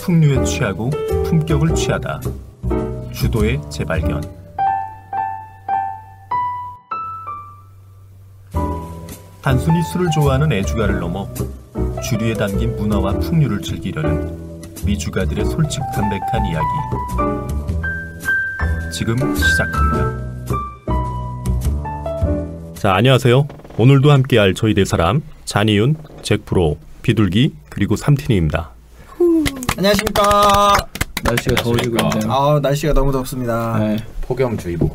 풍류에 취하고 품격을 취하다. 주도의 재발견. 단순히 술을 좋아하는 애주가를 넘어 주류에 담긴 문화와 풍류를 즐기려는 미주가들의 솔직 담백한 이야기. 지금 시작합니다. 자, 안녕하세요. 오늘도 함께할 저희 네 사람 잔이윤, 잭프로, 비둘기 그리고 삼틴이입니다. 안녕하십니까. 날씨가 더워지고 있네요. 아, 날씨가 너무 덥습니다. 네. 폭염주의보.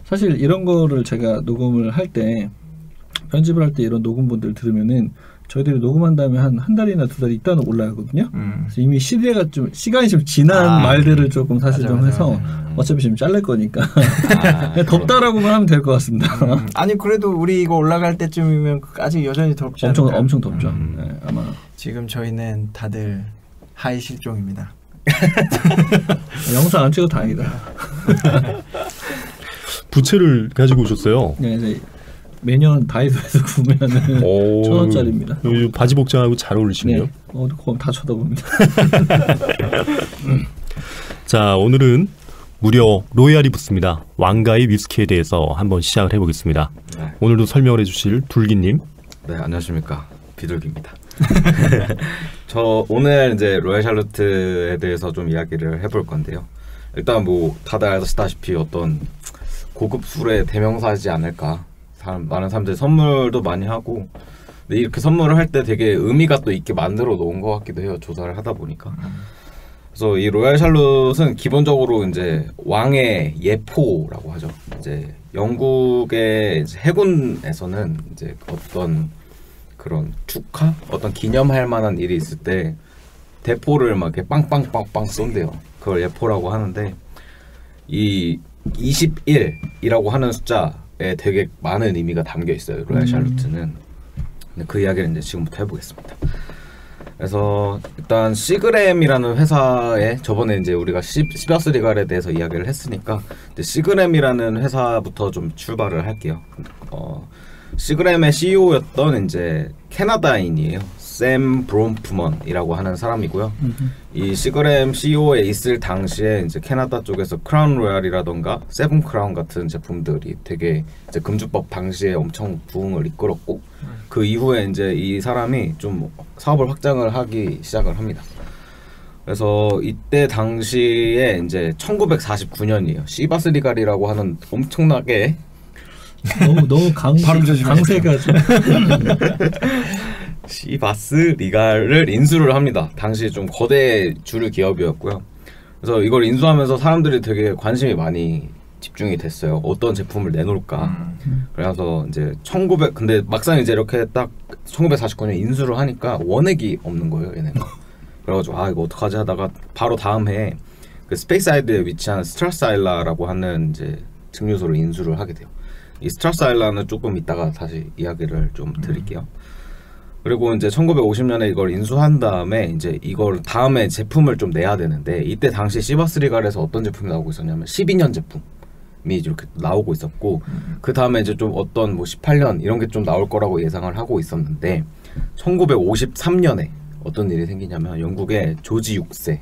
사실 이런 거를 제가 녹음을 할 때, 편집을 할 때 이런 녹음본들 들으면은 저희들이 녹음한 다음에 한 달이나 두 달 있다는 올라가거든요. 그래서 이미 시간이 좀 지난 말들을 조금 사실 좀 해서 어차피 지금 자를 거니까 덥다라고만 하면 될 것 같습니다. 아니 그래도 우리 이거 올라갈 때쯤이면 아직 여전히 덥지 않나요? 엄청 덥죠. 네, 아마 지금 저희는 다들 하이 실종입니다. 영상 안 찍어 다행이다. 부채를 가지고 오셨어요. 네, 네. 매년 다이소에서 구매하는 1,000원짜리입니다. 요즘 바지 복장하고 잘 어울리시네요. 네. 그럼 다 쳐다봅니다. 자, 오늘은 무려 로얄이 붙습니다. 왕가의 위스키에 대해서 한번 시작을 해보겠습니다. 네. 오늘도 설명을 해주실 둘기님. 네, 안녕하십니까. 비둘기입니다. 저 오늘 이제 로얄 샬롯에 대해서 좀 이야기를 해볼 건데요. 일단 뭐 다들 아시다시피 어떤 고급 술의 대명사지 않을까. 많은 사람들이 선물도 많이 하고, 근데 이렇게 선물을 할 때 되게 의미가 또 있게 만들어 놓은 것 같기도 해요. 조사를 하다 보니까. 그래서 이 로얄 샬롯은 기본적으로 이제 왕의 예포라고 하죠. 이제 영국의 이제 해군에서는 이제 어떤 그런 축하, 어떤 기념할 만한 일이 있을 때 대포를 막 이렇게 빵빵빵빵 쏜대요. 그걸 예포라고 하는데, 이 21이라고 하는 숫자에 되게 많은 의미가 담겨 있어요. 로얄 샬롯은. 그 이야기를 이제 지금부터 해보겠습니다. 그래서 일단 시그램이라는 회사에 저번에 이제 우리가 시바스 리갈에 대해서 이야기를 했으니까 이제 시그램이라는 회사부터 좀 출발을 할게요. 시그램의 CEO였던 이제 캐나다인이에요. 샘 브롬프먼이라고 하는 사람이고요. 이 시그램 CEO에 있을 당시에 이제 캐나다 쪽에서 크라운 로얄이라던가 세븐 크라운 같은 제품들이 되게 이제 금주법 당시에 엄청 부흥을 이끌었고, 그 이후에 이제 이 사람이 좀 사업을 확장을 하기 시작을 합니다. 그래서 이때 당시에 이제 1949년이에요. 시바스 리갈이라고 하는 엄청나게 너무 강세가 좀 시바스 리갈을 인수를 합니다. 당시 좀 거대 주류 기업이었고요. 그래서 이걸 인수하면서 사람들이 되게 관심이 많이 집중이 됐어요. 어떤 제품을 내놓을까. 그래서 이제 근데 막상 이제 이렇게 딱 1949년 인수를 하니까 원액이 없는 거예요, 얘네가. 그래가지고 이거 어떡하지 하다가 바로 다음 해에 그 스페이스아이드에 위치한 스트라스아일라라고 하는 이제 증류소를 인수를 하게 돼요. 이 스트라스아일라는 조금 이따가 다시 이야기를 좀 드릴게요. 그리고 이제 1950년에 이걸 인수한 다음에 이제 이걸 다음에 제품을 좀 내야 되는데, 이때 당시 시바스 리갈에서 어떤 제품이 나오고 있었냐면 12년 제품이 이렇게 나오고 있었고, 그 다음에 이제 좀 어떤 뭐 18년 이런 게 좀 나올 거라고 예상을 하고 있었는데, 1953년에 어떤 일이 생기냐면 영국의 조지 6세의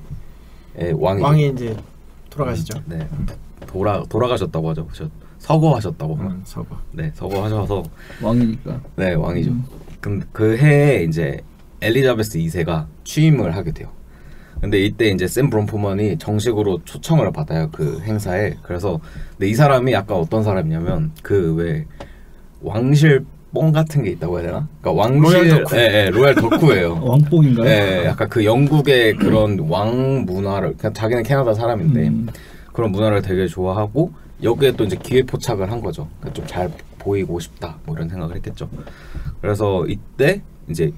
왕이 이제 돌아가시죠. 네, 돌아가셨다고 하죠. 서거하셨다고. 서거. 네, 서거하셔서 왕이니까. 네, 왕이죠. 그 해에 이제 엘리자베스 2세가 취임을 하게 돼요. 근데 이때 이제 샘 브롬프먼이 정식으로 초청을 받아요, 그 행사에. 그래서 근데 이 사람이 약간 어떤 사람이냐면 그 왜 왕실 뽕 같은 게 있다고 해야 되나? 그러니까 왕실 로얄 덕후예요. 왕뽕인가요? 네, 약간 그 영국의 그런 왕 문화를, 그냥 자기는 캐나다 사람인데 그런 문화를 되게 좋아하고, 여기에 또 이제 기회 포착을 한 거죠. 그러니까 좀 잘 보이고 싶다, 뭐 이런 생각을 했겠죠. 그래서 이때 이제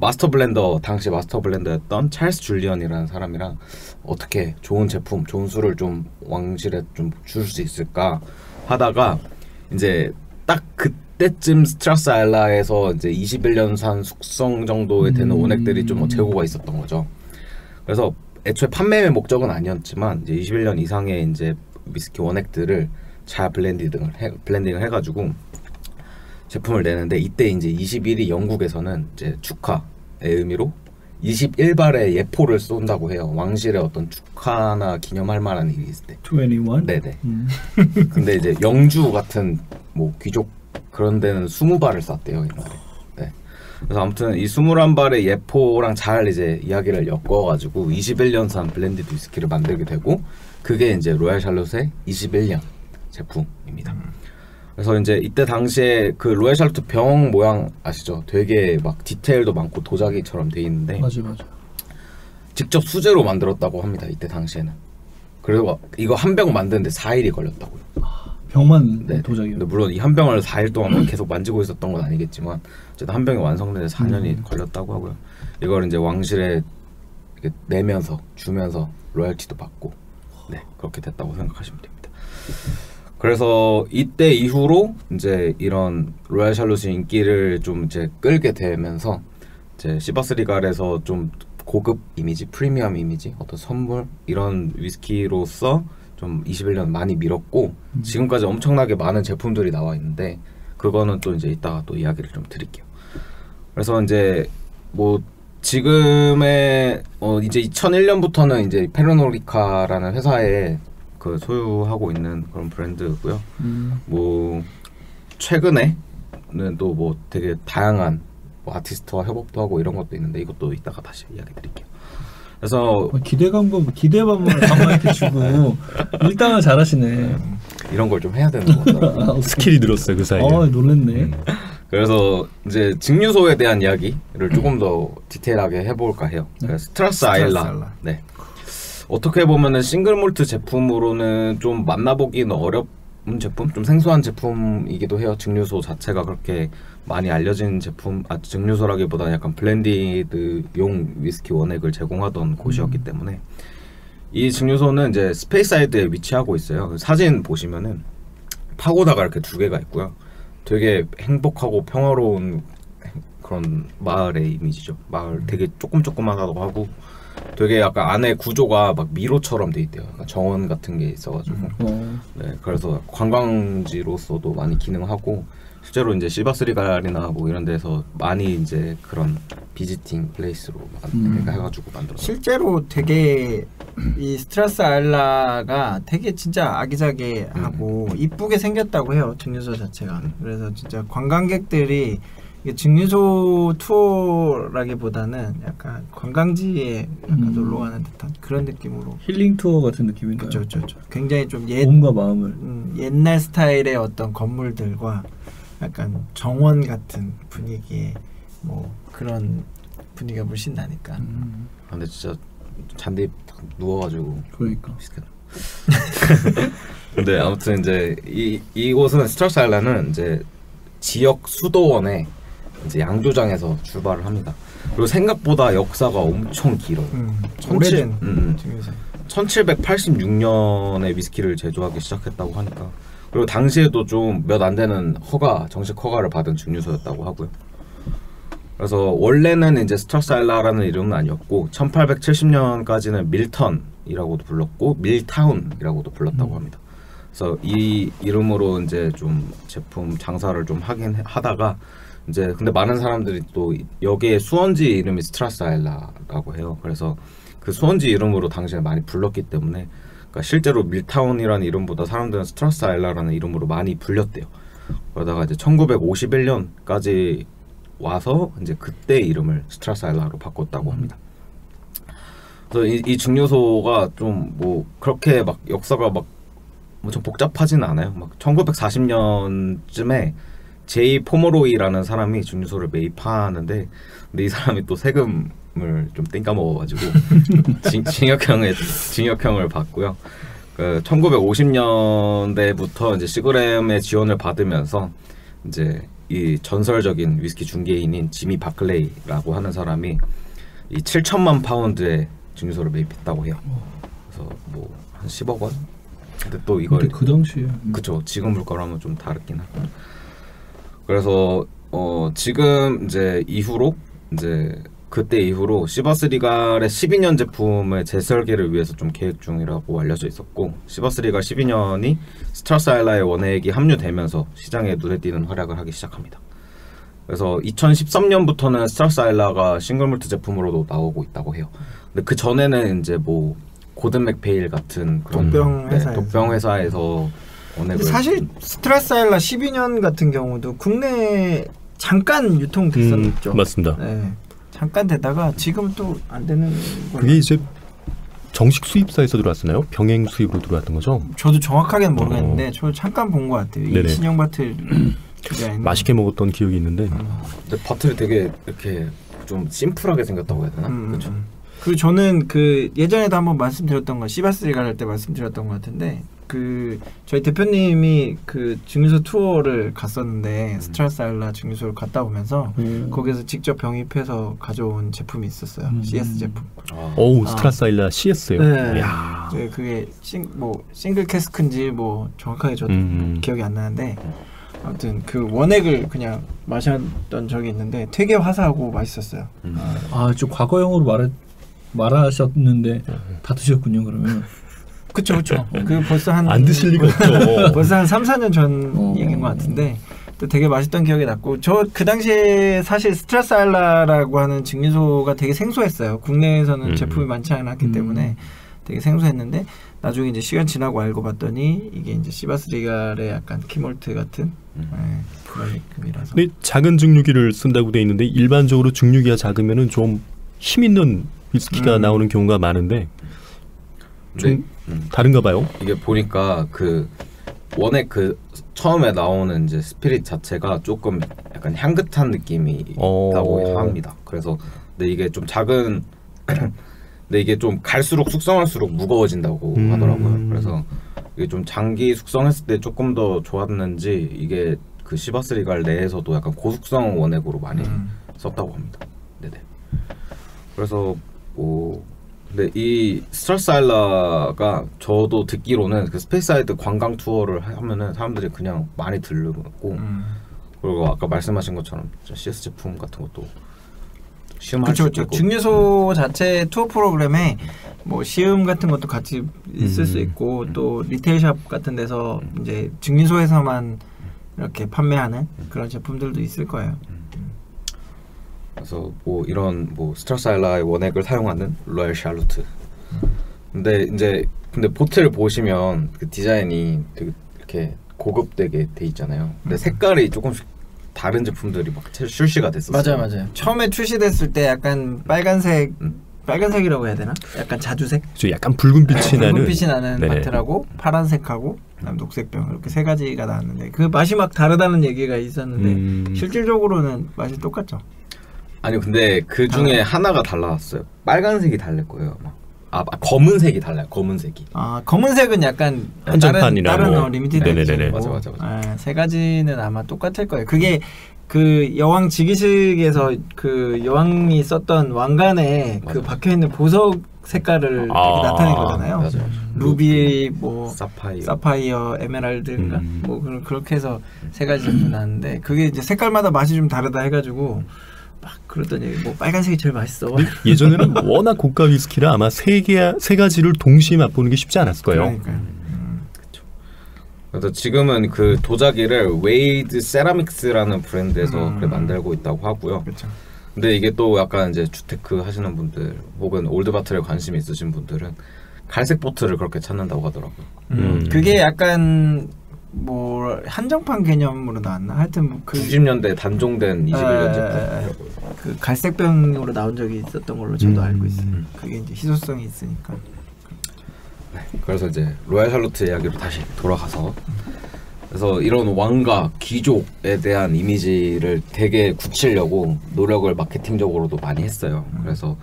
마스터 블렌더, 당시 마스터 블렌더였던 찰스 줄리언이라는 사람이랑 어떻게 좋은 제품, 좋은 술을 좀 왕실에 좀 줄 수 있을까 하다가, 이제 딱 그때쯤 스트라스아일라에서 이제 21년산 숙성 정도에 되는 원액들이 좀 재고가 있었던 거죠. 그래서 애초에 판매의 목적은 아니었지만 이제 21년 이상의 이제 위스키 원액들을 잘 블렌딩을 해가지고 제품을 내는데, 이때 이제 21이 영국에서는 이제 축하의 의미로 21발의 예포를 쏜다고 해요. 왕실의 어떤 축하나 기념할 만한 일이 있을 때. 21? 네네. 근데 이제 영주 같은 뭐 귀족 그런 데는 20발을 쐈대요. 옛날에. 네. 그래서 아무튼 이 21발의 예포랑 잘 이제 이야기를 엮어가지고 21년산 블렌디드 위스키를 만들게 되고 그게 이제 로얄 샬롯의 21년 제품입니다. 그래서 이제 이때 당시에 그 로얄 샬롯 병 모양 아시죠? 되게 막 디테일도 많고 도자기처럼 돼 있는데 맞아. 직접 수제로 만들었다고 합니다. 이때 당시에는. 그리고 이거 한 병 만드는데 4일이 걸렸다고요. 병만 네. 도자기요. 근데 물론 이 한 병을 4일 동안 계속 만지고 있었던 건 아니겠지만 어쨌든 한 병이 완성되는데 4년이 걸렸다고 하고요. 이걸 이제 왕실에 이렇게 내면서 주면서 로열티도 받고 네 그렇게 됐다고 생각하시면 됩니다. 그래서 이때 이후로 이제 이런 로얄 샬롯이 인기를 좀 이제 끌게 되면서 이제 시바스 리갈에서 좀 고급 이미지, 프리미엄 이미지, 어떤 선물 이런 위스키로서 좀 21년 많이 밀었고 지금까지 엄청나게 많은 제품들이 나와 있는데 그거는 또 이제 이따가 또 이야기를 좀 드릴게요. 그래서 이제 뭐 지금의 이제 2001년부터는 이제 페르노리카라는 회사에 그 소유하고 있는 그런 브랜드고요. 뭐 최근에는 또 뭐 되게 다양한 뭐 아티스트와 협업도 하고 이런 것도 있는데 이것도 이따가 다시 이야기 드릴게요. 그래서 기대반만 가만히 이렇게 주고 일당을 잘하시네. 이런 걸 좀 해야 되는 것 같더라고요. 스킬이 늘었어요 그 사이에. 놀랬네. 그래서 이제 증류소에 대한 이야기를 조금 더 디테일하게 해볼까 해요. 스트라스 아일라. 네. 어떻게 보면은 싱글 몰트 제품으로는 좀 만나보기는 어려운 제품, 좀 생소한 제품이기도 해요. 증류소 자체가 그렇게 많이 알려진 제품, 증류소라기보다는 약간 블렌디드용 위스키 원액을 제공하던 곳이었기 때문에 이 증류소는 이제 스페이사이드에 위치하고 있어요. 사진 보시면은 파고다가 이렇게 두 개가 있고요. 되게 행복하고 평화로운 그런 마을의 이미지죠. 마을 되게 조그마하다고 하고 되게 약간 안에 구조가 막 미로처럼 돼 있대요. 정원 같은 게 있어가지고 네, 그래서 관광지로서도 많이 기능하고 실제로 이제 시바스 리갈이나 뭐 이런 데서 많이 이제 그런 비지팅 플레이스로 해가지고 만들었어요. 실제로 되게 이 스트라스 아일라가 되게 진짜 아기자기하고 이쁘게 생겼다고 해요. 증류소 자체가. 그래서 진짜 관광객들이 이게 증류소 투어라기보다는 약간 관광지에 약간 놀러 가는 듯한 그런 느낌으로 힐링 투어 같은 느낌인가요? 그렇죠. 굉장히 좀 몸과 마음을 옛날 스타일의 어떤 건물들과 약간 정원 같은 분위기에 뭐 그런 분위기가 물씬 나니까. 근데 진짜 잔디 누워가지고 그러니까. 근데 아무튼 이제 이곳은 스트라스 아일라는 이제 지역 수도원에 이제 양조장에서 출발을 합니다. 그리고 생각보다 역사가 엄청 길어요. 오래된 증류소. 1786년에 위스키를 제조하기 시작했다고 하니까 그리고 당시에도 좀 몇 안 되는 정식 허가를 받은 증류소였다고 하고요. 그래서 원래는 이제 스트라스 아일라라는 이름은 아니었고 1870년까지는 밀턴이라고도 불렀고 밀타운이라고도 불렀다고 합니다. 그래서 이 이름으로 이제 좀 제품 장사를 좀 하긴 하다가 이제 근데 많은 사람들이 또 여기에 수원지 이름이 스트라스 아일라라고 해요. 그래서 그 수원지 이름으로 당시에 많이 불렀기 때문에 그러니까 실제로 밀타운이라는 이름보다 사람들은 스트라스 아일라라는 이름으로 많이 불렸대요. 그러다가 이제 1951년까지 와서 이제 그때 이름을 스트라스 아일라로 바꿨다고 합니다. 그래서 이 증류소가 좀 뭐 그렇게 막 역사가 막 엄청 복잡하지는 않아요. 막 1940년쯤에 제이 포모로이라는 사람이 증류소를 매입하는데 근데 이 사람이 또 세금을 좀 땡까 먹어가지고 징역형을 받고요. 그 1950년대부터 이제 시그램의 지원을 받으면서 이제 이 전설적인 위스키 중개인인 지미 바클레이라고 하는 사람이 이 7천만 파운드의 증류소를 매입했다고 해요. 그래서 뭐 한 10억 원? 근데 또 이걸 그 당시에 그쵸 지금 물가로 하면 좀 다르긴 하고 그래서 지금 이제 이후로 이제 그때 이후로 시바스 리갈의 12년 제품의 재설계를 위해서 좀 계획 중이라고 알려져 있었고 시바스 리갈 12년이 스트라스 아일라의 원액이 합류되면서 시장에 눈에 띄는 활약을 하기 시작합니다. 그래서 2013년부터는 스트라스 아일라가 싱글몰트 제품으로도 나오고 있다고 해요. 근데 그 전에는 이제 뭐 고든 맥페일 같은 그런 독병 회사에서 원액을 사실 스트라스 아일라 12년 같은 경우도 국내에 잠깐 유통됐었죠. 맞습니다. 네. 잠깐 되다가 지금 또 안 되는 걸로. 그게 이제 정식 수입사에서 들어왔었나요? 병행 수입으로 들어왔던 거죠? 저도 정확하게는 모르겠는데 저 잠깐 본 것 같아요. 이 신형 바틀 맛있게 먹었던 기억이 있는데 근데 바틀이 되게 이렇게 좀 심플하게 생겼다고 해야 되나? 그렇죠. 그리고 저는 그 예전에도 한번 말씀드렸던 거 시바스 리갈 할 때 말씀드렸던 것 같은데 그 저희 대표님이 그 증류소 투어를 갔었는데 스트라스 아일라 증류소를 갔다 오면서 거기서 직접 병입해서 가져온 제품이 있었어요. CS 제품. 오 스트라스 아일라 CS요. 네. 네, 그게 싱글 캐스크인지 뭐 정확하게 저도 기억이 안 나는데 아무튼 그 원액을 그냥 마셨던 적이 있는데 되게 화사하고 맛있었어요. 좀 과거형으로 말하셨는데 다 드셨군요 그러면. 그쵸. 그 벌써 안 드실 리가 없죠. 벌써 한 3, 4년 전 얘기인 것 같은데 또 되게 맛있던 기억이 났고 저 그 당시에 사실 스트라스 아일라라고 하는 증류소가 되게 생소했어요. 국내에서는 제품이 많지 않았기 때문에 되게 생소했는데 나중에 이제 시간 지나고 알고 봤더니 이게 이제 시바스 리갈의 약간 키몰트 같은 그런 느낌이라서. 근데 작은 증류기를 쓴다고 돼 있는데 일반적으로 증류기가 작으면은 좀 힘 있는 위스키가 나오는 경우가 많은데 좀 다른가 봐요. 이게 보니까 그 원액 그 처음에 나오는 이제 스피릿 자체가 조금 약간 향긋한 느낌이 있다고 합니다. 그래서 근데 이게 좀 작은 근데 이게 좀 갈수록 숙성할수록 무거워진다고 하더라고요. 그래서 이게 좀 장기 숙성했을 때 조금 더 좋았는지 이게 그 시바스 리갈 내에서도 약간 고숙성 원액으로 많이 썼다고 합니다. 네네. 그래서 뭐 근데 이 스트라스 아일라가 저도 듣기로는 그 스페이스사이드 관광 투어를 하면은 사람들이 그냥 많이 들르고 그리고 아까 말씀하신 것처럼 CS 제품 같은 것도 시음할 수 있고 증류소 자체 투어 프로그램에 뭐 시음 같은 것도 같이 있을 수 있고 또 리테일샵 같은 데서 이제 증류소에서만 이렇게 판매하는 그런 제품들도 있을 거예요. 그래서 뭐 이런 뭐 스트라스 아일라의 원액을 사용하는 로얄 샬루트. 근데 보틀 보시면 그 디자인이 되게 이렇게 고급되게 돼 있잖아요. 근데 색깔이 조금씩 다른 제품들이 막 출시가 됐었어요. 맞아요. 처음에 출시됐을 때 약간 빨간색이라고 해야 되나? 약간 자주색? 약간 붉은빛이 나는 바틀하고 파란색하고 그다음 녹색병 이렇게 세 가지가 나왔는데 그 맛이 막 다르다는 얘기가 있었는데 실질적으로는 맛이 똑같죠. 아니 근데 그 중에 하나가 달라졌어요. 빨간색이 다를 거예요. 검은색이 달라요. 검은색이. 검은색은 약간 한정판이나 다른 리미티드 네네네. 맞아. 세 가지는 아마 똑같을 거예요. 그게 그 여왕 지기식에서 그 여왕이 썼던 왕관에 그 박혀 있는 보석 색깔을 나타낸 거잖아요. 맞아요. 루비, 뭐 사파이어, 에메랄드인가 뭐 그렇게 해서 세 가지 제품 나왔는데 그게 이제 색깔마다 맛이 좀 다르다 해가지고. 막 그러더니 뭐 빨간색이 제일 맛있어. 예전에는 워낙 고가 위스키라 아마 세 가지를 동시에 맛보는 게 쉽지 않았을 거예요. 그러니까요. 그렇죠. 그래서 지금은 그 도자기를 웨이드 세라믹스라는 브랜드에서 그래 만들고 있다고 하고요. 그렇죠. 근데 이게 또 약간 이제 주테크 하시는 분들 혹은 올드 바틀에 관심이 있으신 분들은 갈색 보틀을 그렇게 찾는다고 하더라고요. 그게 약간 뭐 한정판 개념으로 나왔나? 하여튼 그 90년대 단종된 21년 제품. 그 갈색병으로 나온 적이 있었던 걸로 저도 알고 있어요. 그게 이제 희소성이 있으니까. 네, 그래서 이제 로얄 샬루트 이야기로 다시 돌아가서 그래서 이런 왕가 귀족에 대한 이미지를 되게 굳히려고 노력을 마케팅적으로도 많이 했어요. 그래서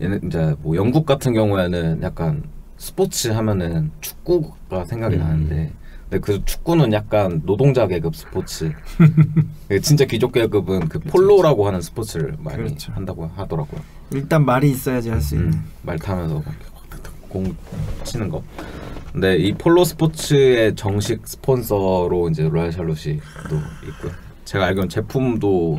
얘는 이제 뭐 영국 같은 경우에는 약간 스포츠 하면은 축구가 생각이 나는데. 근데 그 축구는 약간 노동자 계급 스포츠. 진짜 귀족 계급은 그 폴로라고 하는 스포츠를 많이 한다고 하더라고요. 일단 말이 있어야지 할 수 있는. 말 타면서 공 치는 거. 근데 이 폴로 스포츠의 정식 스폰서로 이제 로얄 샬롯이 또 있고요. 제가 알기로는 제품도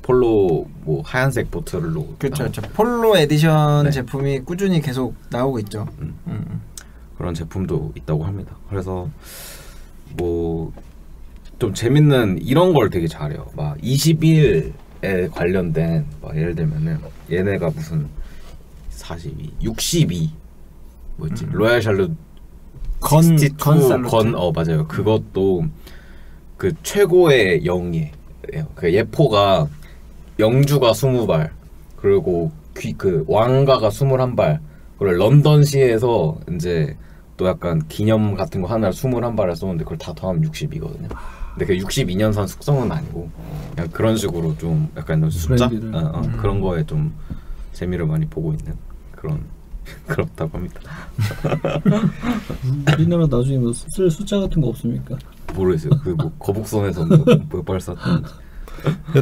폴로 뭐 하얀색 보틀로. 그렇죠. 폴로 에디션 제품이 꾸준히 계속 나오고 있죠. 그런 제품도 있다고 합니다. 그래서 뭐 좀 재밌는 이런 걸 되게 잘해요. 막 21에 관련된 막 예를 들면은 얘네가 무슨 42, 62 뭐였지? 로얄 샬롯 건 62 살루트. 맞아요. 그것도 그 최고의 영예예요. 그 예포가 영주가 20발 그리고 그 왕가가 21발 그리고 런던시에서 이제 또 약간 기념 같은 거 하나 21발을 쏘는데 그걸 다 더하면 60이거든요. 근데 그 62년산 숙성은 아니고 그냥 그런 식으로 좀 약간 숫자 그런 거에 좀 재미를 많이 보고 있는 그렇다고 합니다. 우리나라 나중에 뭐 쓸 숫자 같은 거 없습니까? 모르겠어요. 그 뭐 거북선에서 뭐 벌써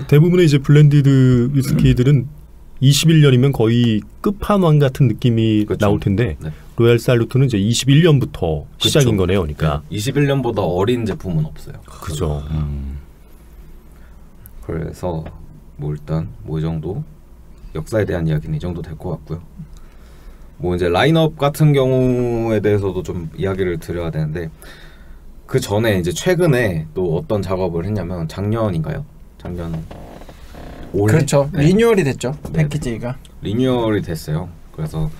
대부분의 이제 블렌디드 위스키들은 21년이면 거의 끝판왕 같은 느낌이 그쵸. 나올 텐데 네. 로얄 살루트는 이제 21년부터 시작인 거네요. 그러니까 21년보다 어린 제품은 없어요. 그죠. 그래서 뭐 일단 뭐 이 정도 역사에 대한 이야기는 이 정도 될 것 같고요. 뭐 이제 라인업 같은 경우에 대해서도 좀 이야기를 드려야 되는데 그 전에 이제 최근에 또 어떤 작업을 했냐면 작년인가요? 작년 올해? 그렇죠. 네. 리뉴얼이 됐죠. 네. 패키지가. 리뉴얼이 됐어요. 그래서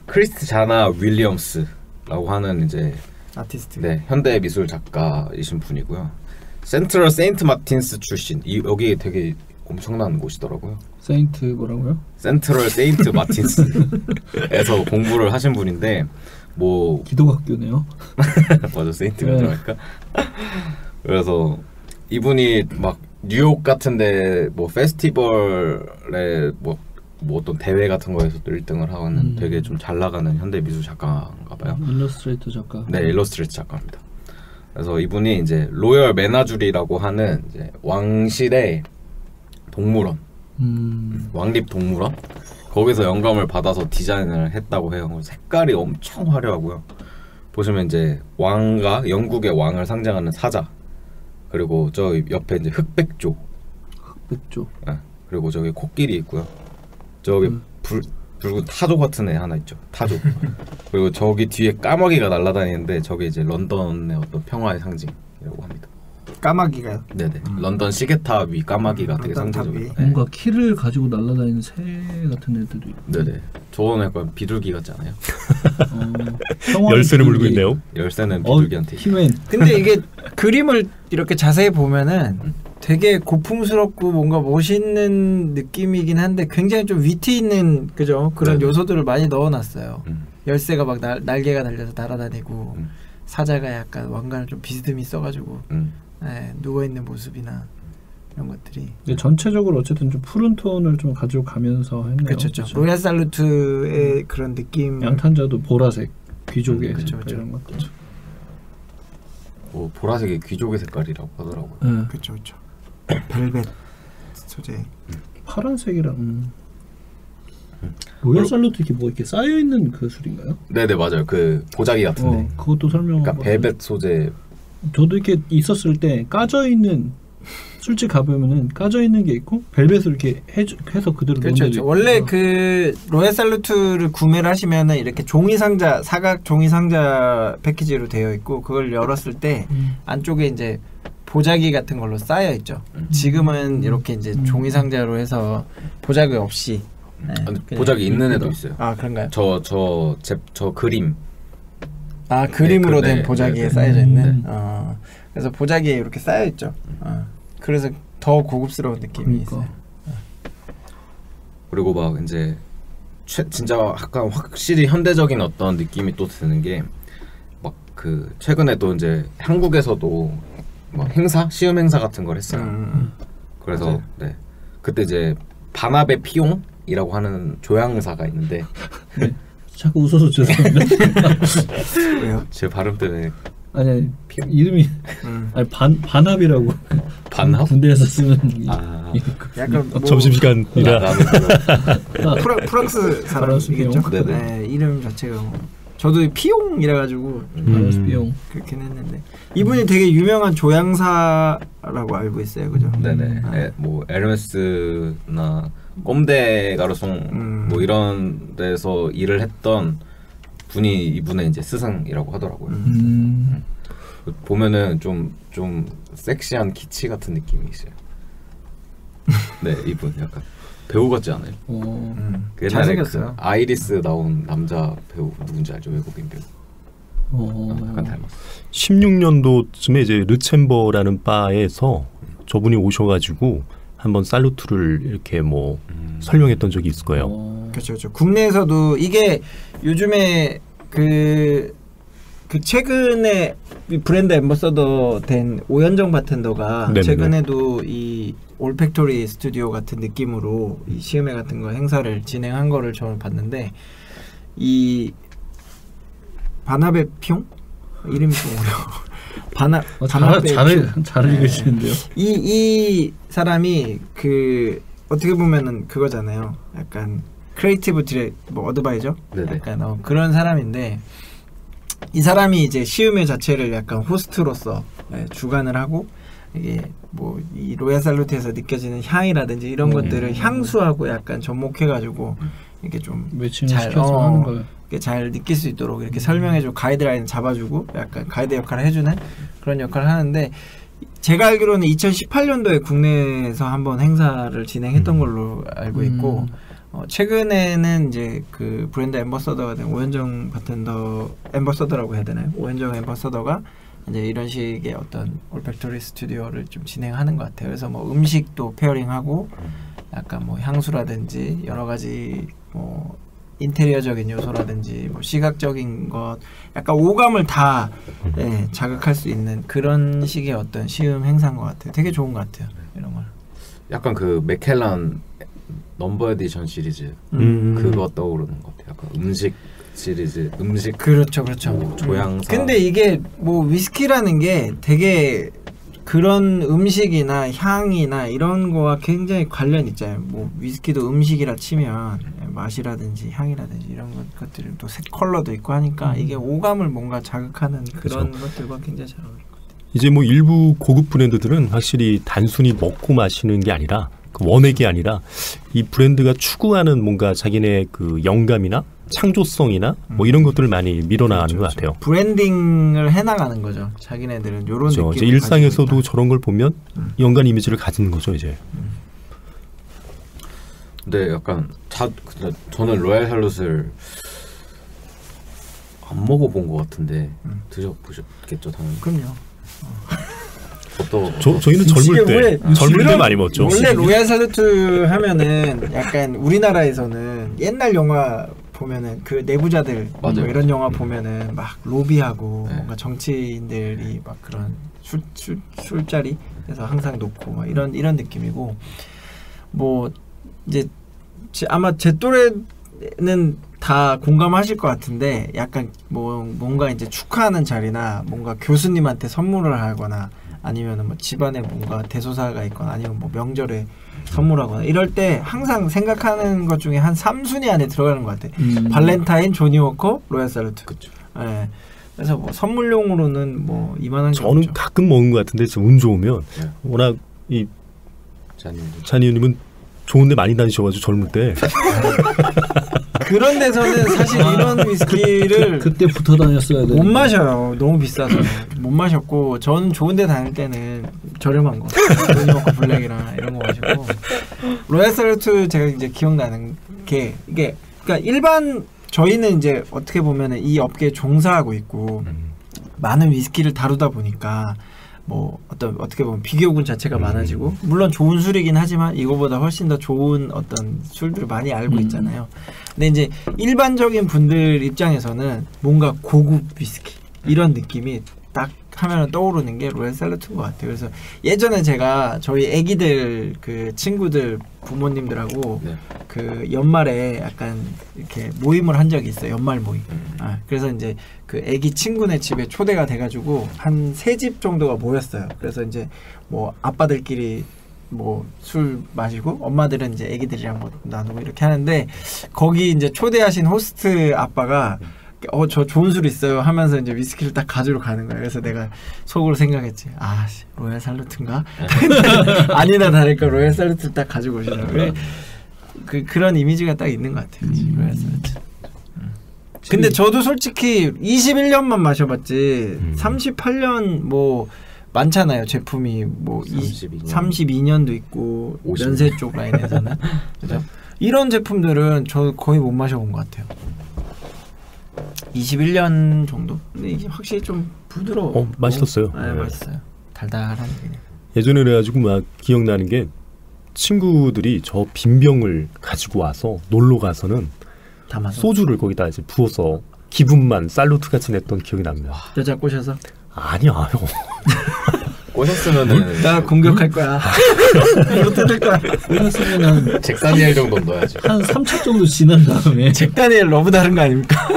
크리스티자나 윌리엄스라고 하는 이제 아티스트. 네 현대 미술 작가이신 분이고요. 센트럴 세인트 마틴스 출신. 여기 되게 엄청난 곳이더라고요. 세인트 뭐라고요? 센트럴 세인트 마틴스에서 공부를 하신 분인데 뭐 기독학교네요. 맞아 세인트가 들어갈까? 그래서 이분이 막 뉴욕 같은데 뭐 페스티벌에 뭐 어떤 대회 같은 거에서도 1등을 하는 되게 좀 잘 나가는 현대 미술 작가인가 봐요. 일러스트레이터 작가. 네, 일러스트레이터 작가입니다. 그래서 이분이 이제 로열 메나주리라고 하는 이제 왕실의 동물원, 왕립 동물원 거기서 영감을 받아서 디자인을 했다고 해요. 색깔이 엄청 화려하고요. 보시면 이제 왕과 영국의 왕을 상징하는 사자, 그리고 저 옆에 이제 흑백조, 네, 그리고 저기 코끼리 있고요. 저기 붉은 타조 같은 애 하나 있죠. 타조. 그리고 저기 뒤에 까마귀가 날아다니는데 저게 이제 런던의 어떤 평화의 상징이라고 합니다. 까마귀가요? 네네. 런던 시계탑 위 까마귀가 되게 런던 상징적이에요. 탑이. 뭔가 키를 가지고 날아다니는 새 같은 애들도 있고. 네네. 저거는 약간 비둘기 같지 않아요? 열쇠를 물고 있네요. 열쇠는 비둘기한테. 힘은. 근데 이게 그림을 이렇게 자세히 보면은 되게 고풍스럽고 뭔가 멋있는 느낌이긴 한데 굉장히 좀 위트 있는 그죠? 그런 네네. 요소들을 많이 넣어놨어요. 열쇠가 막 날개가 달려서 날아다니고 사자가 약간 왕관을 좀 비스듬히 써가지고 네, 누워있는 모습이나 이런 것들이 전체적으로 어쨌든 좀 푸른 톤을 좀 가지고 가면서 했네요. 그렇죠. 로얄 살루트의 그런 느낌. 양탄자도 보라색 귀족의 그쵸, 색깔 그쵸. 이런 것들. 뭐 보라색이 귀족의 색깔이라고 하더라고요. 그렇죠. 벨벳 소재. 파란색이랑 로얄 살루트 이렇게 뭐 이렇게 쌓여 있는 그 술인가요? 네네 맞아요. 그 보자기 같은데. 그것도 설명. 그러니까 벨벳 소재. 저도 이렇게 있었을 때 까져 있는 술집 가보면은 까져 있는 게 있고 벨벳을 이렇게 해서 그대로 그렇죠. 넣는 게 원래 있고. 그 로얄 살루트를 구매를 하시면은 이렇게 종이 상자 사각 종이 상자 패키지로 되어 있고 그걸 열었을 때 안쪽에 이제 보자기 같은 걸로 쌓여 있죠. 지금은 이렇게 이제 종이 상자로 해서 보자기 없이. 네, 보자기 있는 애도 있어요. 아 그런가요? 저 그림. 아 그림으로 된 네, 보자기에 네. 쌓여져 있는. 그래서 보자기에 이렇게 쌓여 있죠. 그래서 더 고급스러운 느낌이 있어요. 그리고 막 이제 진짜 약간 확실히 현대적인 어떤 느낌이 또 드는 게 막 그 최근에 또 이제 한국에서도 막 시음 행사 같은 걸 했어요. 그래서 맞아요. 네 그때 이제 바나베 피용이라고 하는 조향사가 있는데 네. 자꾸 웃어서 죄송합니다. 왜요? 제 발음 때문에 아니 이름이 아니 반합이라고. 반합? 군대에서 쓰는 약간 뭐 점심시간이라 프랑스 사람이겠죠. 네, 이름 자체가 뭐. 저도 피용이라 가지고 피용 그렇긴 했는데 이분이 되게 유명한 조향사라고 알고 있어요, 그죠? 네네. 뭐 에르메스나 꼼데 가르송 뭐 이런 데서 일을 했던 분이 이분의 이제 스승이라고 하더라고요. 보면은 좀 섹시한 키치 같은 느낌이 있어요. 네, 이분 약간 배우 같지 않아요? 그 옛날에 잘생겼어요. 그 아이리스 나온 남자 배우 누군지 알죠? 외국인 배우. 약간 닮았어. 16년도쯤에 이제 르챔버라는 바에서 저분이 오셔가지고 한번 살루트를 이렇게 뭐 설명했던 적이 있을 거예요. 그렇죠. 국내에서도 이게 요즘에 그 최근에 브랜드 앰버서더 된 오현정 바텐더가 네네네. 최근에도 이 올팩토리 스튜디오 같은 느낌으로 이 시음회 같은 거 행사를 진행한 거를 저는 봤는데 이 바나베 뿅? 이름이 좀 어려워. 잘 읽으시는데요. 이 사람이 그 어떻게 보면은 그거잖아요. 약간 크리에이티브 뭐 어드바이저? 네네. 약간 그런 사람인데 이 사람이 이제 시음회 자체를 약간 호스트로서 주관을 하고 이게 뭐 이 로얄 살루트에서 느껴지는 향이라든지 이런 것들을 향수하고 약간 접목해가지고 이렇게 좀 매칭을 시켜서 하는 거예요. 잘 느낄 수 있도록 이렇게 설명해주고 가이드라인 잡아주고 약간 가이드 역할을 해주는 그런 역할을 하는데 제가 알기로는 2018년도에 국내에서 한번 행사를 진행했던 걸로 알고 있고 최근에는 이제 그 브랜드 앰버서더가 된 오현정 바텐더 앰버서더라고 해야 되나요? 오현정 앰버서더가 이제 이런 식의 어떤 올팩토리 스튜디오를 좀 진행하는 것 같아요. 그래서 뭐 음식도 페어링하고 약간 뭐 향수라든지 여러 가지 뭐 인테리어적인 요소라든지 뭐 시각적인 것 약간 오감을 다 자극할 수 있는 그런 식의 어떤 시음 행사인 것 같아요. 되게 좋은 것 같아요. 이런 걸. 약간 그 맥켈란 넘버 에디션 시리즈 그거 떠오르는 것 같아요. 약간 음식 시리즈 음식 그렇죠. 뭐 조향사. 근데 이게 뭐 위스키라는 게 되게 그런 음식이나 향이나 이런 거와 굉장히 관련 있잖아요. 뭐 위스키도 음식이라 치면 맛이라든지 향이라든지 이런 것들이 또 색 컬러도 있고 하니까 이게 오감을 뭔가 자극하는 그런 것들과 굉장히 잘 어울릴 것 같아요. 이제 뭐 일부 고급 브랜드들은 확실히 단순히 먹고 마시는 게 아니라 그 원액이 아니라 이 브랜드가 추구하는 뭔가 자기네 그 영감이나 창조성이나 뭐 이런 것들을 많이 밀어나가는 것 같아요. 브랜딩을 해나가는 거죠. 자기네들은 이런 느낌. 이제 일상에서도 저런 걸 보면 연관 이미지를 가지는 거죠, 이제. 근데 약간 저는 로얄 살룻을 안 먹어본 것 같은데 드셔보셨겠죠, 당연히. 그럼요. 저희는 젊을 때 많이 먹었죠. 원래 로얄 살루트 하면은 약간 우리나라에서는 옛날 영화 보면은 그 내부자들 뭐 이런 영화 보면은 막 로비하고 뭔가 정치인들이 막 그런 술자리에서 항상 놓고 막 이런 느낌이고 뭐 이제 아마 제 또래는 다 공감하실 것 같은데 약간 뭐 뭔가 이제 축하하는 자리나 뭔가 교수님한테 선물을 하거나 아니면은 뭐 집안에 뭔가 대소사가 있거나 아니면 뭐 명절에 선물하거나 이럴 때 항상 생각하는 것 중에 한 3순위 안에 들어가는 것 같아. 발렌타인, 조니 워커, 로얄 살루트. 그렇죠. 네. 그래서 뭐 선물용으로는 뭐 이만한 게 저는 없죠. 가끔 먹는 것 같은데 운 좋으면 워낙 이 잔이님은 좋은데 많이 다니셔가지고 젊을 때 그런 데서는 사실 이런 위스키를 그때 붙어 다녔어야 돼. 못 마셔요. 너무 비싸서 못 마셨고 저는 좋은데 다닐 때는 저렴한 거 조니 워커 블랙이랑 이런 거 마시고 로얄 살루트 제가 이제 기억나는 게 이게 그러니까 일반 저희는 이제 어떻게 보면은 이 업계에 종사하고 있고 많은 위스키를 다루다 보니까 뭐 어떻게 보면 비교군 자체가 많아지고 물론 좋은 술이긴 하지만 이거보다 훨씬 더 좋은 어떤 술들을 많이 알고 있잖아요. 근데 이제 일반적인 분들 입장에서는 뭔가 고급 위스키 이런 느낌이 딱 하면 떠오르는 게 로얄 살루트인 것 같아요. 그래서 예전에 제가 저희 애기들 그 친구들 부모님들하고 그 연말에 약간 이렇게 모임을 한 적이 있어요. 연말 모임. 그래서 이제 그 애기 친구네 집에 초대가 돼가지고 한 3집 정도가 모였어요. 그래서 이제 뭐 아빠들끼리 뭐 술 마시고 엄마들은 이제 애기들이랑 뭐 나누고 이렇게 하는데 거기 이제 초대하신 호스트 아빠가 저 좋은 술 있어요 하면서 이제 위스키를 딱 가지러 가는 거예요. 그래서 내가 속으로 생각했지. 로얄 살루트인가? 아니나 다를까 로얄 살루트를 딱 가지고 오시더라고요. 그런 이미지가 딱 있는 것 같아요. 로얄 살루트. 근데 저도 솔직히 21년만 마셔봤지 38년 뭐 많잖아요. 제품이 뭐 32년도 있고 50년. 연세 쪽 라인에서는 그죠? 이런 제품들은 저 거의 못 마셔본 것 같아요. 21년 정도? 근데 이게 확실히 좀 부드러워. 맛있었어요. 네, 맛있어요. 달달한 게. 예전에 그래가지고 막 기억나는 게 친구들이 저 빈병을 가지고 와서 놀러 가서는 담아서 소주를 거기다 이제 부어서 기분만 살루트 같이 냈던 기억이 납니다. 여자 꼬셔서? 아니야. 꼬셨으면은 나 공격할 거야. 이거 뜯을 거야. 꼬셨으면은 잭 다니엘 정도 넣어야지. 한 3차 정도 지난 다음에 잭 다니엘 러브 다른 거 아닙니까?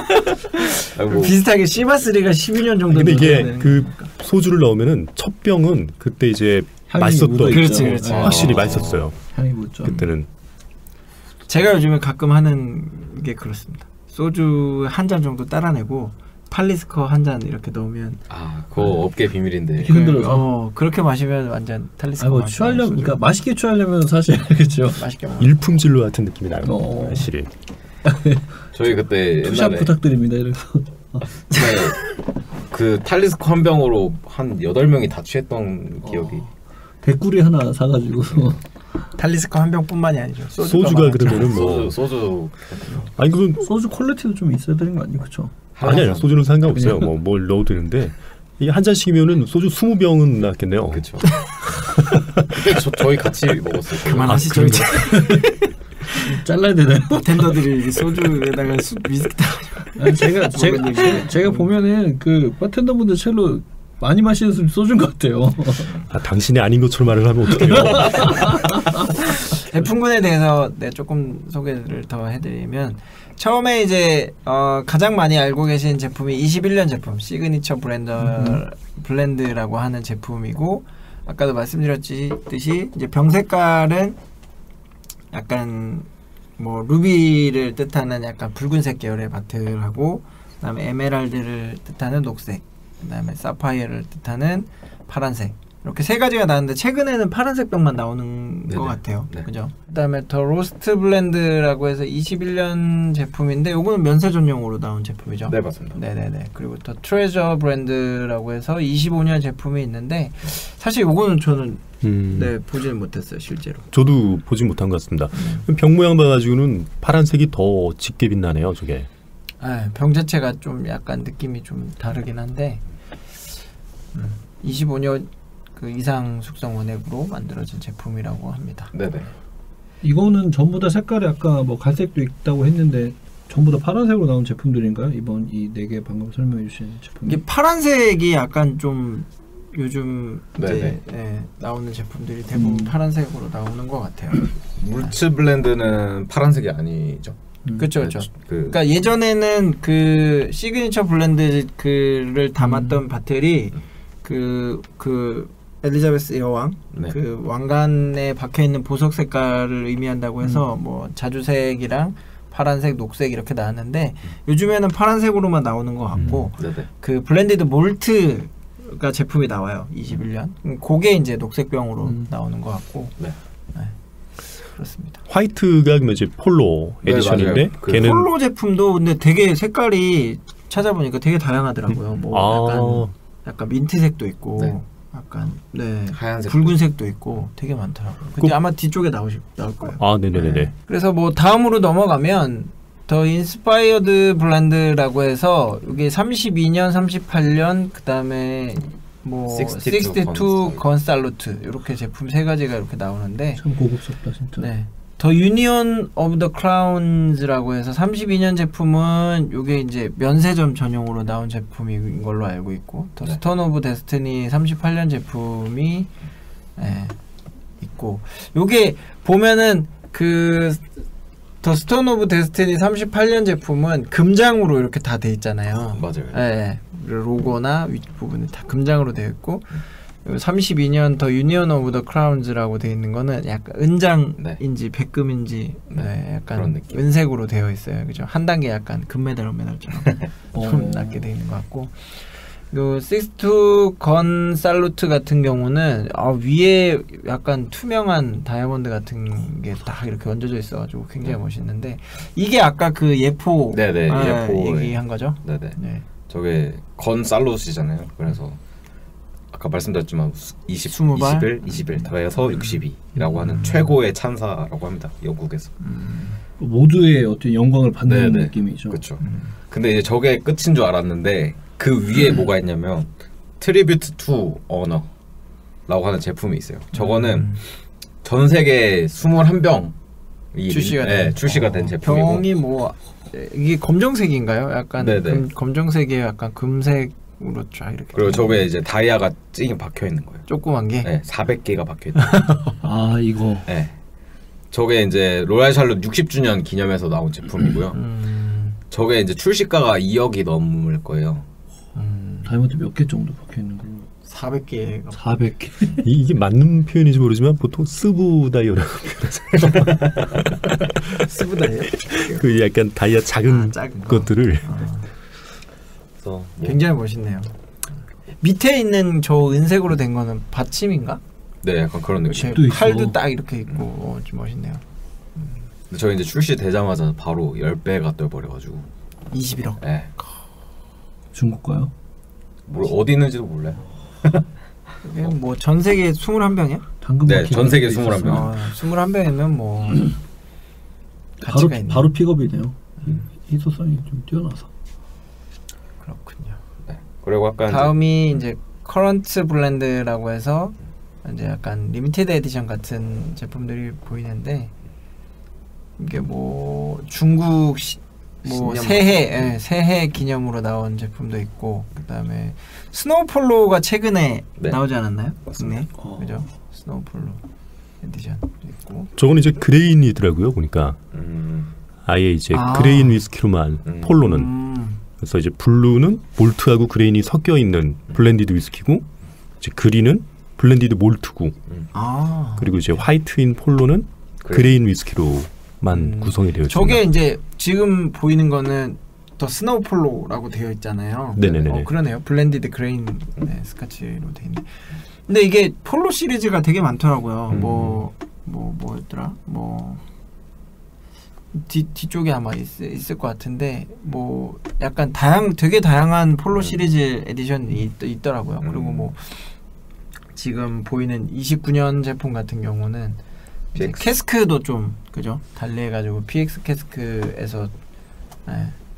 아이고. 비슷하게 시바스리가 12년 정도. 근데 이게 그 소주를 넣으면은 첫 병은 그때 이제 맛있었던. 그렇지, 그렇지. 확실히 맛있었어요. 향이 묻죠. 그때는. 제가 요즘에 가끔 하는 게 그렇습니다. 소주 한 잔 정도 따라내고 탈리스커 한 잔 이렇게 넣으면 그거 업계 비밀인데. 이렇게 흔들어서. 그렇게 마시면 완전 탈리스커. 뭐 취하려면, 그러니까 맛있게 취하려면 사실 그렇죠. 맛있게 먹어. 일품진로 같은 느낌이 나요. 확실히. 저희 그때 투샷 옛날에 부탁드립니다. 이래서 그 탈리스코 한 병으로 한 8명이 다 취했던 기억이. 백구리 하나 사가지고 탈리스커 한 병뿐만이 아니죠. 소주가 그러면은 뭐 소주. 아니 그건 소주 퀄리티도 좀 있어야 되는 거 아니에요, 그렇죠? 아니야 소주는 상관없어요. 뭐 뭘 넣어도 되는데 이게 한 잔씩이면은 소주 20병은 났겠네요. 그렇죠. 그때 저희 같이 먹었어요. 그만하시죠. 이제. 잘라야 되나요? 바텐더들이 소주에다가 위스키 다. 제가 보면은 그 바텐더분들 첼로 많이 마시는 소주인 것 같아요. 당신이 아닌 것처럼 말을 하면 어떡해요. F군에 대해서 조금 소개를 더 해드리면 처음에 이제 가장 많이 알고 계신 제품이 21년 제품 시그니처 블렌드라고 하는 제품이고 아까도 말씀드렸듯이 이제 병 색깔은 약간 뭐 루비를 뜻하는 약간 붉은색 계열의 바틀하고 그다음에 에메랄드를 뜻하는 녹색 그다음에 사파이어를 뜻하는 파란색 이렇게 세 가지가 나왔는데 최근에는 파란색 병만 나오는 것 같아요. 네. 그죠? 그다음에 더 로스트 블렌드라고 해서 21년 제품인데 요거는 면세 전용으로 나온 제품이죠. 네, 맞습니다. 네네네. 그리고 더 트레저 브랜드라고 해서 25년 제품이 있는데 사실 요거는 저는 보지는 못했어요, 실제로. 저도 보지 못한 것 같습니다. 병 모양 봐가지고는 파란색이 더 짙게 빛나네요, 저게. 병 자체가 좀 약간 느낌이 좀 다르긴 한데 25년 그 이상 숙성 원액으로 만들어진 제품이라고 합니다. 네네. 이거는 전부 다 색깔이 아까 뭐 갈색도 있다고 했는데 전부 다 파란색으로 나온 제품들인가요? 이번 이 4개 방금 설명해 주신 제품. 이게 파란색이 약간 좀 요즘 이제 네네. 나오는 제품들이 대부분 파란색으로 나오는 것 같아요. 물츠 블렌드는 파란색이 아니죠. 그렇죠. 그러니까 예전에는 그 시그니처 블렌드 그를 담았던 바틀이 그 엘리자베스 여왕 그 왕관에 박혀 있는 보석 색깔을 의미한다고 해서 뭐 자주색이랑 파란색, 녹색 이렇게 나왔는데 요즘에는 파란색으로만 나오는 것 같고 그 블렌디드 몰트가 제품이 나와요. 21년. 그게 이제 녹색병으로 나오는 것 같고. 그렇습니다. 화이트가 이제 폴로 에디션인데 걔는 폴로 제품도 근데 되게 색깔이 찾아보니까 되게 다양하더라고요. 뭐 약간 민트색도 있고 약간 하얀색 붉은색도 있고 되게 많더라고요. 근데 아마 뒤쪽에 나올 거예요. 네네네. 그래서 뭐 다음으로 넘어가면 더 인스파이어드 블렌드라고 해서 이게 32년, 38년 그다음에 뭐 62 건살루트 이렇게 제품 세 가지가 이렇게 나오는데 참 고급스럽다 진짜. 더 유니온 오브 더 크라운즈라고 해서 32년 제품은 이게 이제 면세점 전용으로 나온 제품인 걸로 알고 있고 더 스톤 오브 데스티니 38년 제품이 있고 요게 보면은 그 더 스톤 오브 데스티니 38년 제품은 금장으로 이렇게 다 돼 있잖아요. 맞아요. 로고나 윗부분이 다 금장으로 되어 있고 32년 더 유니온 오브 더 크라운즈라고 되어 있는 거는 약간 은장인지 백금인지 약간 은색으로 되어 있어요. 그죠? 한 단계 약간 금메달 은메달처럼 좀 낮게 되어 있는 것 같고 요 식스투 건 살루트 같은 경우는 위에 약간 투명한 다이아몬드 같은 게 딱 이렇게 얹어져 있어가지고 굉장히 멋있는데 이게 아까 그 예포 네네 예포 얘기한 거죠? 네네. 네. 저게 건 살루트잖아요. 그래서 아까 말씀드렸지만 20발? 21 더해서 62라고 하는 최고의 찬사라고 합니다. 영국에서. 모두의 어떤 영광을 받는 네네. 느낌이죠. 그렇죠. 근데 이제 저게 끝인 줄 알았는데 그 위에 뭐가 있냐면 트리뷰트 투 어너라고 하는 제품이 있어요. 저거는 전 세계 21병이 출시가 된 제품이고 병이 뭐 이게 검정색인가요? 약간 검정색에 약간 금색으로 쫙 이렇게. 그리고 저게 이제 다이아가 찡이 박혀 있는 거예요. 조그만 게. 네, 400개가 박혀 있는. 아 이거. 네. 저게 이제 로얄 샬롯 60주년 기념해서 나온 제품이고요. 저게 이제 출시가가 2억이 넘을 거예요. 다이아몬드 몇 개 정도 박혀 있는 거예요? 400개. 400개. 이게 맞는 표현인지 모르지만 보통 스부 다이어라고 표현하세요. 스부 다이어? 그 약간 다이아 작은 것들을. 그래서 굉장히 멋있네요. 밑에 있는 저 은색으로 된 거는 받침인가? 네, 약간 그런 느낌. 칼도 딱 이렇게 있고 좀 멋있네요. 근데 저희 이제 출시되자마자 바로 10배가 떠버려가지고 21억. 네. 중국가요? 어디 있는지도 몰라요. 뭐 전 세계 21병이야? 당근 네, 전 세계 21병. 21병이면 뭐 바로 픽업이네요. 희소성이 좀 뛰어나서. 그렇군요. 네. 그리고 약간 다음이 이제 커런트 블렌드라고 해서 이제 약간 리미티드 에디션 같은 제품들이 보이는데 이게 뭐 중국 뭐 새해 기념으로 나온 제품도 있고 그다음에 스노우폴로가 최근에 나오지 않았나요? 네, 그죠? 스노우폴로 에디션도 있고. 저건 이제 그레인이더라고요 보니까. 아예 이제 그레인 위스키로만 폴로는. 그래서 이제 블루는 몰트하고 그레인이 섞여 있는 블렌디드 위스키고 이제 그린은 블렌디드 몰트고 그리고 이제 화이트인 폴로는 그레인 위스키로만 구성이 되어 있습니다. 저게 이제 지금 보이는 거는 더 스노우 폴로라고 되어 있잖아요. 네네네. 그러네요. 블렌디드 그레인 스카치로 되어 있네. 근데 이게 폴로 시리즈가 되게 많더라고요. 뭐였더라? 뒤쪽에 아마 있을 것 같은데 뭐 약간 되게 다양한 폴로 시리즈 에디션이 있더라고요. 그리고 뭐 지금 보이는 29년 제품 같은 경우는 캐스크도 좀 그죠? 달리해가지고 PX 캐스크에서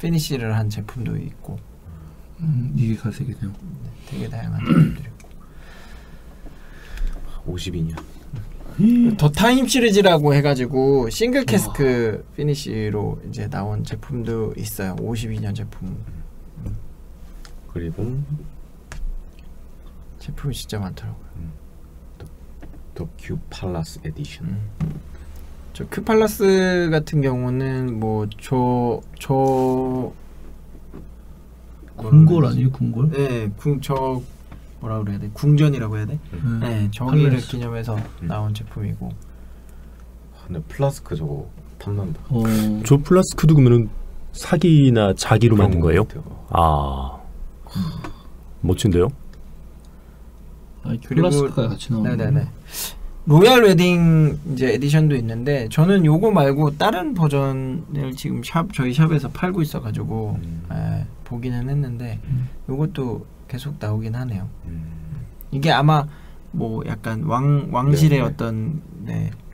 피니시를 한 제품도 있고 이게 갈색이네요. 되게 다양한 제품들이 있고 52년 더 타임 시리즈라고 해가지고 싱글 캐스크 피니시로 이제 나온 제품도 있어요. 52년 제품. 그리고 제품이 진짜 많더라고요. 더 큐 팔라스 에디션. 저 큐팔라스 같은 경우는 뭐 궁궐 아니에요? 궁궐? 네, 저 뭐라 그래야 돼? 궁전이라고 해야 돼? 네, 저기를 팔라스. 기념해서 나온 제품이고. 근데 플라스크 저거 탐난다. 저 플라스크도 그러면은 사기나 자기로 만든 거예요? 멋진데요? 플라스크가 같이 나오는. 네네네. 로얄 웨딩 이제 에디션도 있는데 저는 요거 말고 다른 버전을 지금 저희 샵에서 팔고 있어가지고 보기는 했는데 요것도 계속 나오긴 하네요. 이게 아마 뭐 약간 왕실의 어떤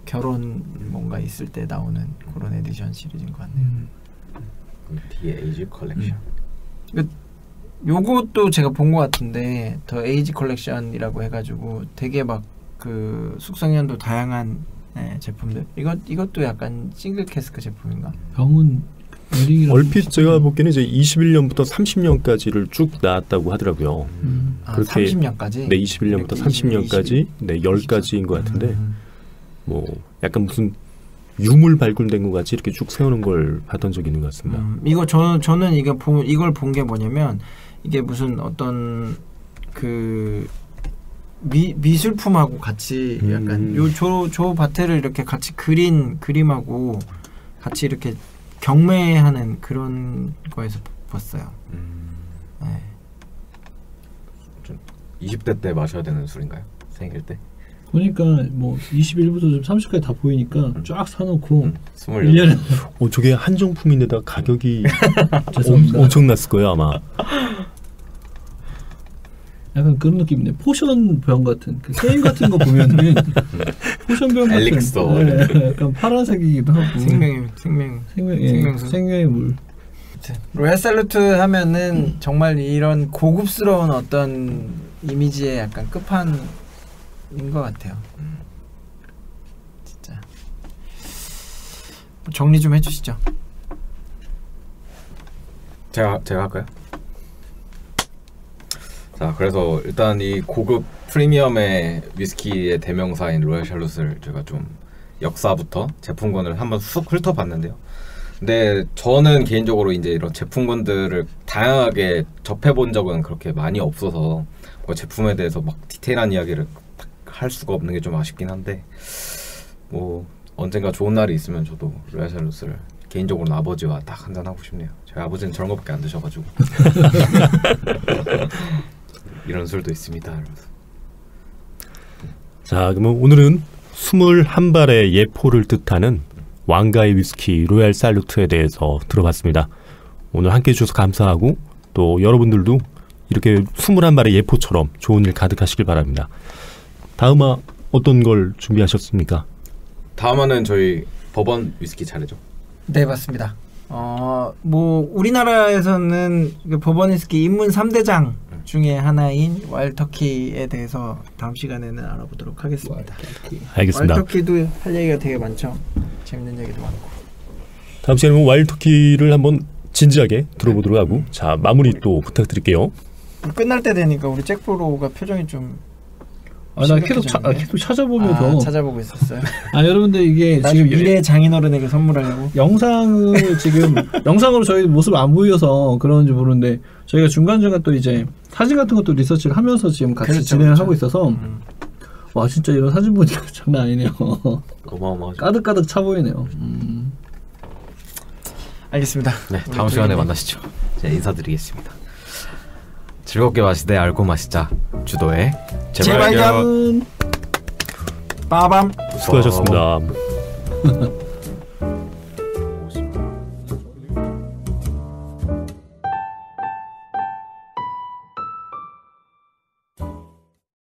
결혼 뭔가 있을 때 나오는 그런 에디션 시리즈인 것 같네요. 뒤에 에이지 컬렉션. 요것도 제가 본 것 같은데 더 에이지 컬렉션이라고 해가지고 되게 막 그 숙성연도 다양한 제품들. 이것도 약간 싱글 캐스크 제품인가? 병은 얼핏 제가 보기에는 이제 21년부터 30년까지를 쭉 나왔다고 하더라고요. 그렇게 30년까지? 네, 21년부터 30년까지 10가지인 것 같은데 뭐 약간 무슨 유물 발굴된 것 같이 이렇게 쭉 세우는 걸 봤던 적이 있는 것 같습니다. 이거 저는 이걸 본 게 뭐냐면 이게 무슨 어떤 그 미술품하고 같이 약간 저 밭을 이렇게 같이 그린 그림하고 같이 이렇게 경매하는 그런 거에서 봤어요. 20대 때 마셔야 되는 술인가요? 생일 때? 보니까 뭐 21부터 30까지 다 보이니까 쫙 사놓고 28. 1년에 저게 한정품인데다 가격이 죄송합니다. 엄청났을 거예요 아마. 약간 그런 느낌이네. 포션병 같은 그 게임 같은 거 보면은 포션병 같은 엘릭서. 네, 약간 파란색이기도 하고 생명의 물. 로얄 살루트 하면은 정말 이런 고급스러운 어떤 이미지의 약간 끝판인 것 같아요. 진짜 정리 좀 해주시죠. 제가 할까요? 자, 그래서 일단 이 고급 프리미엄의 위스키의 대명사인 로얄 샬롯을 제가 좀 역사부터 제품군을 한번 쑥 훑어봤는데요. 근데 저는 개인적으로 이제 이런 제품군들을 다양하게 접해본 적은 그렇게 많이 없어서 그 제품에 대해서 막 디테일한 이야기를 할 수가 없는 게 좀 아쉽긴 한데, 뭐 언젠가 좋은 날이 있으면 저도 로얄 샬롯을 개인적으로는 아버지와 딱 한잔 하고 싶네요. 저희 아버지는 저런 것밖에 안 드셔가지고 이런 술도 있습니다. 이러면서. 자, 그러면 오늘은 21발의 예포를 뜻하는 왕가의 위스키 로얄 살루트에 대해서 들어봤습니다. 오늘 함께해 주셔서 감사하고 또 여러분들도 이렇게 21발의 예포처럼 좋은 일 가득하시길 바랍니다. 다음화 어떤 걸 준비하셨습니까? 다음은 저희 버번 위스키 차례죠. 네, 맞습니다. 뭐 우리나라에서는 버번 위스키 입문 3대장 중에 하나인 와일드터키에 대해서 다음 시간에는 알아보도록 하겠습니다. 알겠습니다. 와일드터키도 할 얘기가 되게 많죠. 재밌는 얘기도 많고. 다음 시간에는 와일드터키를 한번 진지하게 들어보도록 하고, 자, 마무리 또 부탁드릴게요. 끝날 때 되니까 우리 잭프로가 표정이 좀 나 계속 찾아보면서 찾아보고 있었어요. 여러분들 이게 지금 미래 장인어른에게 선물하려고 영상을 지금 영상으로 저희 모습 안 보여서 그런지 모르는데 저희가 중간중간 또 이제 사진 같은 것도 리서치를 하면서 지금 같이 진행을 하고 있어서 와 진짜 이런 사진 보니까 장난 아니네요. 어마어마하죠. 가득가득 차 보이네요. 알겠습니다. 네, 다음 시간에 만나시죠. 제가 인사드리겠습니다. 즐겁게 마시되 알고 마시자. 주도의 재발견. 빠밤. 수고하셨습니다.